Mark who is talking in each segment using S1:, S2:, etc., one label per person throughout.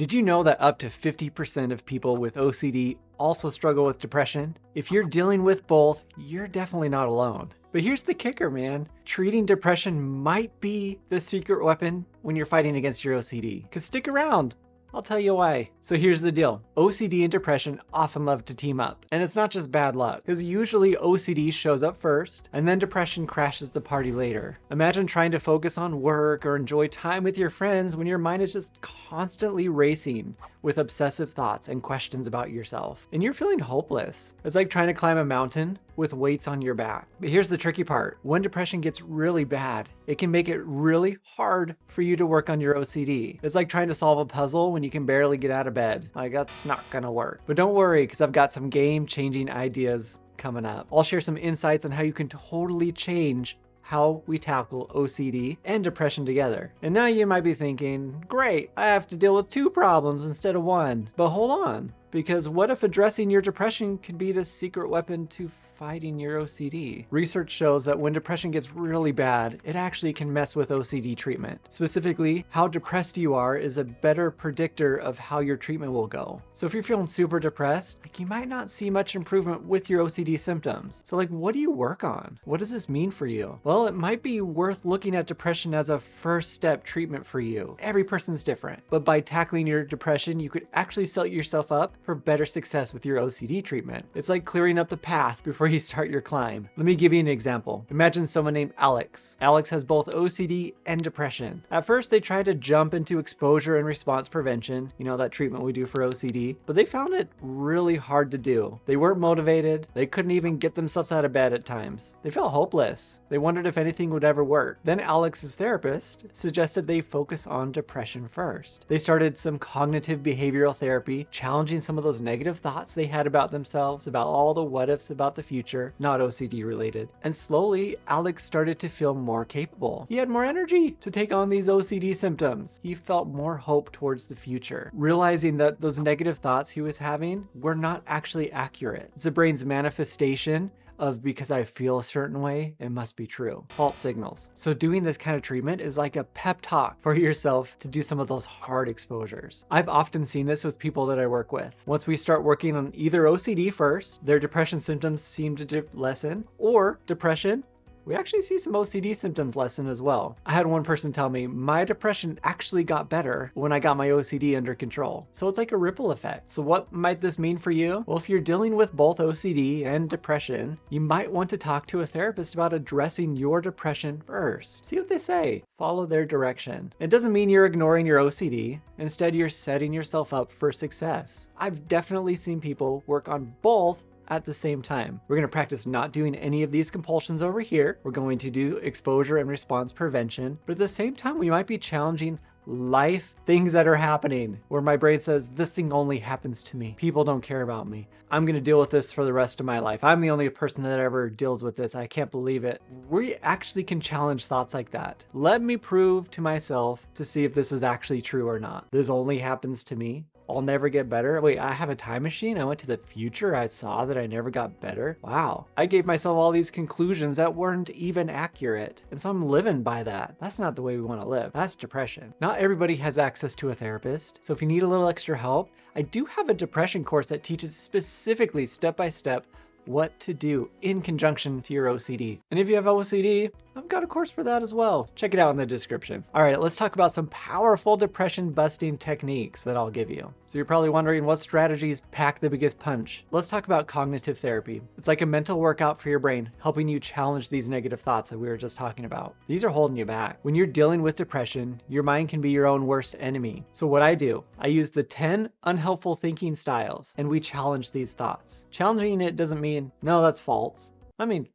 S1: Did you know that up to 50% of people with OCD also struggle with depression? If you're dealing with both, you're definitely not alone. But here's the kicker, man. Treating depression might be the secret weapon when you're fighting against your OCD. 'Cause stick around. I'll tell you why. So here's the deal. OCD and depression often love to team up. And it's not just bad luck, because usually OCD shows up first, and then depression crashes the party later. Imagine trying to focus on work or enjoy time with your friends when your mind is just constantly racing with obsessive thoughts and questions about yourself. And you're feeling hopeless. It's like trying to climb a mountain with weights on your back. But here's the tricky part. When depression gets really bad, it can make it really hard for you to work on your OCD. It's like trying to solve a puzzle when you can barely get out of bed. Like, that's not gonna work. But don't worry, because I've got some game-changing ideas coming up. I'll share some insights on how you can totally change how we tackle OCD and depression together. And now you might be thinking, great, I have to deal with 2 problems instead of 1. But hold on, because what if addressing your depression could be the secret weapon to fighting your OCD? Research shows that when depression gets really bad, it actually can mess with OCD treatment. Specifically, how depressed you are is a better predictor of how your treatment will go. So if you're feeling super depressed, you might not see much improvement with your OCD symptoms. So what do you work on? What does this mean for you? Well, it might be worth looking at depression as a first step treatment for you. Every person's different, but by tackling your depression, you could actually set yourself up for better success with your OCD treatment. It's like clearing up the path before you start your climb. Let me give you an example. Imagine someone named Alex. Alex has both OCD and depression. At first, they tried to jump into exposure and response prevention, that treatment we do for OCD, but they found it really hard to do. They weren't motivated. They couldn't even get themselves out of bed at times. They felt hopeless. They wondered if anything would ever work. Then Alex's therapist suggested they focus on depression first. They started some cognitive behavioral therapy, challenging some of those negative thoughts they had about themselves, about all the what ifs about the future, not OCD related. And slowly, Alex started to feel more capable. He had more energy to take on these OCD symptoms. He felt more hope towards the future, realizing that those negative thoughts he was having were not actually accurate. It's the brain's manifestation of because I feel a certain way, it must be true. False signals. So doing this kind of treatment is like a pep talk for yourself to do some of those hard exposures. I've often seen this with people that I work with. Once we start working on either OCD first, their depression symptoms seem to lessen, or depression, we actually see some OCD symptoms lessen as well. I had one person tell me, my depression actually got better when I got my OCD under control. So it's like a ripple effect. So what might this mean for you? Well, if you're dealing with both OCD and depression, you might want to talk to a therapist about addressing your depression first. See what they say. Follow their direction. It doesn't mean you're ignoring your OCD. Instead, you're setting yourself up for success. I've definitely seen people work on both at the same time. We're going to practice not doing any of these compulsions over here. We're going to do exposure and response prevention, but at the same time, we might be challenging life things that are happening where my brain says, this thing only happens to me. People don't care about me. I'm going to deal with this for the rest of my life. I'm the only person that ever deals with this. I can't believe it. We actually can challenge thoughts like that. Let me prove to myself to see if this is actually true or not. This only happens to me. I'll never get better. Wait, I have a time machine? I went to the future. I saw that I never got better. Wow. I gave myself all these conclusions that weren't even accurate. And so I'm living by that. That's not the way we want to live. That's depression. Not everybody has access to a therapist. So if you need a little extra help, I do have a depression course that teaches specifically step-by-step what to do in conjunction to your OCD. And if you have OCD, I've got a course for that as well. Check it out in the description. All right, let's talk about some powerful depression busting techniques that I'll give you. So you're probably wondering what strategies pack the biggest punch. Let's talk about cognitive therapy. It's like a mental workout for your brain, helping you challenge these negative thoughts that we were just talking about. These are holding you back. When you're dealing with depression, your mind can be your own worst enemy. So what I do, I use the 10 unhelpful thinking styles, and we challenge these thoughts. Challenging it doesn't mean, no, that's false. I mean,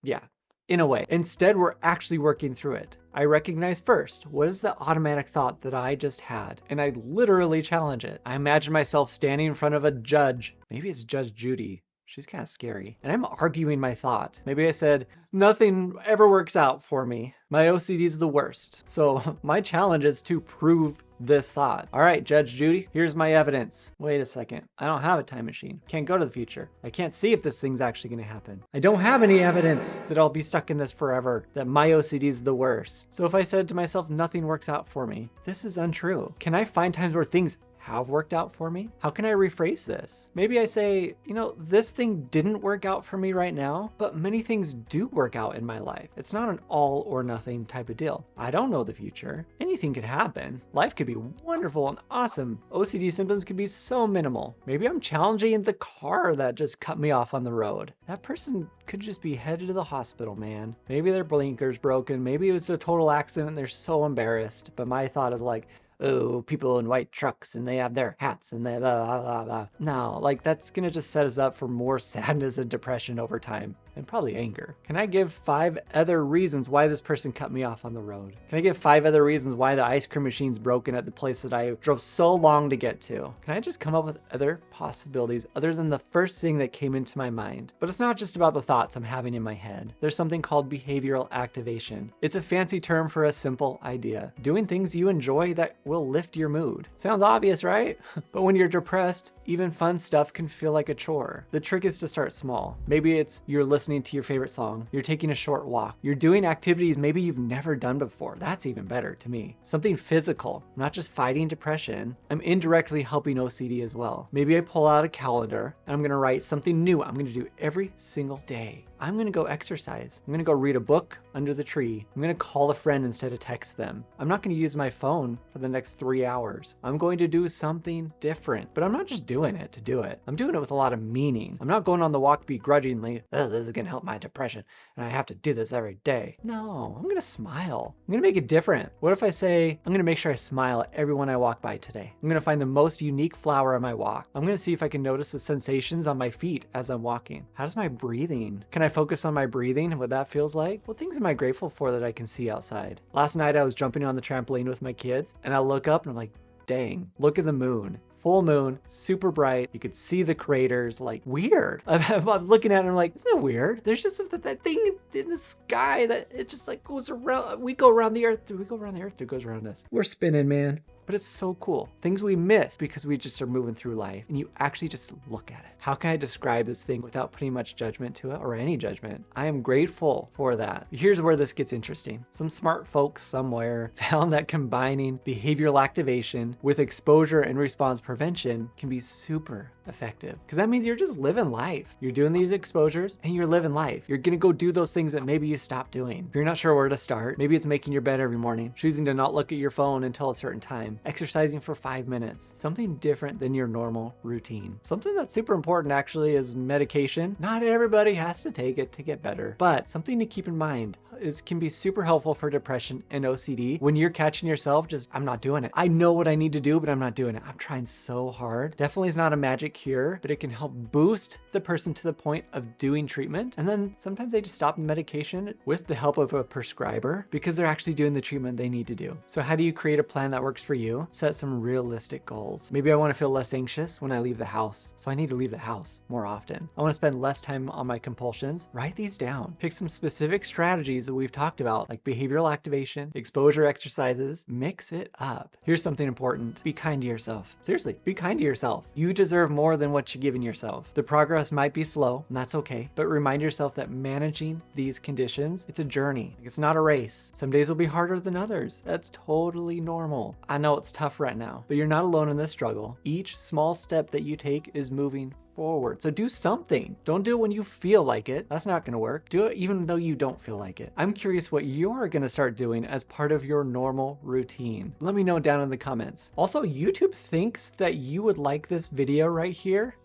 S1: yeah. In a way. Instead, we're actually working through it. I recognize first, what is the automatic thought that I just had? And I literally challenge it. I imagine myself standing in front of a judge. Maybe it's Judge Judy. She's kind of scary. And I'm arguing my thought. Maybe I said, nothing ever works out for me. My OCD is the worst. So my challenge is to prove this thought. All right, Judge Judy, here's my evidence. Wait a second. I don't have a time machine. Can't go to the future. I can't see if this thing's actually going to happen. I don't have any evidence that I'll be stuck in this forever, that my OCD is the worst. So if I said to myself, nothing works out for me, this is untrue. Can I find times where things have worked out for me? How can I rephrase this? Maybe I say, this thing didn't work out for me right now, but many things do work out in my life. It's not an all or nothing type of deal. I don't know the future. Anything could happen. Life could be wonderful and awesome. OCD symptoms could be so minimal. Maybe I'm challenging the car that just cut me off on the road. That person could just be headed to the hospital, man. Maybe their blinker's broken. Maybe it was a total accident and they're so embarrassed. But my thought is like, oh, people in white trucks and they have their hats and they blah, blah, blah, blah. No, like that's gonna just set us up for more sadness and depression over time, and probably anger. Can I give 5 other reasons why this person cut me off on the road? Can I give 5 other reasons why the ice cream machine's broken at the place that I drove so long to get to? Can I just come up with other possibilities other than the first thing that came into my mind? But it's not just about the thoughts I'm having in my head. There's something called behavioral activation. It's a fancy term for a simple idea. Doing things you enjoy that will lift your mood. Sounds obvious, right? But when you're depressed, even fun stuff can feel like a chore. The trick is to start small. Maybe it's you're listening to your favorite song, you're taking a short walk, you're doing activities maybe you've never done before. That's even better to me. Something physical, not just fighting depression. I'm indirectly helping OCD as well. Maybe I pull out a calendar and I'm gonna write something new I'm gonna do every single day. I'm gonna go exercise. I'm gonna go read a book under the tree. I'm gonna call a friend instead of text them. I'm not gonna use my phone for the next 3 hours. I'm going to do something different, but I'm not just doing it to do it. I'm doing it with a lot of meaning. I'm not going on the walk begrudgingly, oh, this is gonna help my depression and I have to do this every day. No, I'm gonna smile. I'm gonna make it different. What if I say, I'm gonna make sure I smile at everyone I walk by today. I'm gonna find the most unique flower on my walk. I'm gonna see if I can notice the sensations on my feet as I'm walking. How does my breathing? Can I focus on my breathing and what that feels like? What things am I grateful for that I can see outside? Last night I was jumping on the trampoline with my kids and I look up and I'm like, dang, look at the moon. Full moon, super bright. You could see the craters, like weird. I was looking at it and I'm like, isn't that weird? There's just that thing in the sky that it just like goes around. We go around the earth. It goes around us. We're spinning, man. But it's so cool. Things we miss because we just are moving through life and you actually just look at it. How can I describe this thing without putting much judgment to it or any judgment? I am grateful for that. Here's where this gets interesting. Some smart folks somewhere found that combining behavioral activation with exposure and response prevention can be super effective. Because that means you're just living life. You're doing these exposures and you're living life. You're gonna go do those things that maybe you stopped doing. If you're not sure where to start, maybe it's making your bed every morning, choosing to not look at your phone until a certain time, exercising for 5 minutes, something different than your normal routine. Something that's super important actually is medication. Not everybody has to take it to get better, but something to keep in mind is can be super helpful for depression and OCD. When you're catching yourself just, I'm not doing it. I know what I need to do, but I'm not doing it. I'm trying so hard. Definitely is not a magic cure, but it can help boost the person to the point of doing treatment. And then sometimes they just stop medication with the help of a prescriber because they're actually doing the treatment they need to do. So how do you create a plan that works for you? Set some realistic goals. Maybe I want to feel less anxious when I leave the house, so I need to leave the house more often. I want to spend less time on my compulsions. Write these down. Pick some specific strategies that we've talked about, like behavioral activation, exposure exercises. Mix it up. Here's something important. Be kind to yourself. Seriously, be kind to yourself. You deserve more than what you're giving yourself. The progress might be slow, and that's okay, but remind yourself that managing these conditions, it's a journey. It's not a race. Some days will be harder than others. That's totally normal. I know it's tough right now, but you're not alone in this struggle. Each small step that you take is moving forward. So do something. Don't do it when you feel like it. That's not gonna work. Do it even though you don't feel like it. I'm curious what you're gonna start doing as part of your normal routine. Let me know down in the comments. Also, YouTube thinks that you would like this video right here.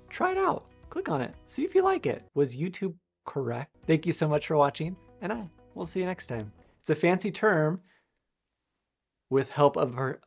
S1: Try it out. Click on it. See if you like it. Was YouTube correct? Thank you so much for watching, and I will see you next time. It's a fancy term with the help of a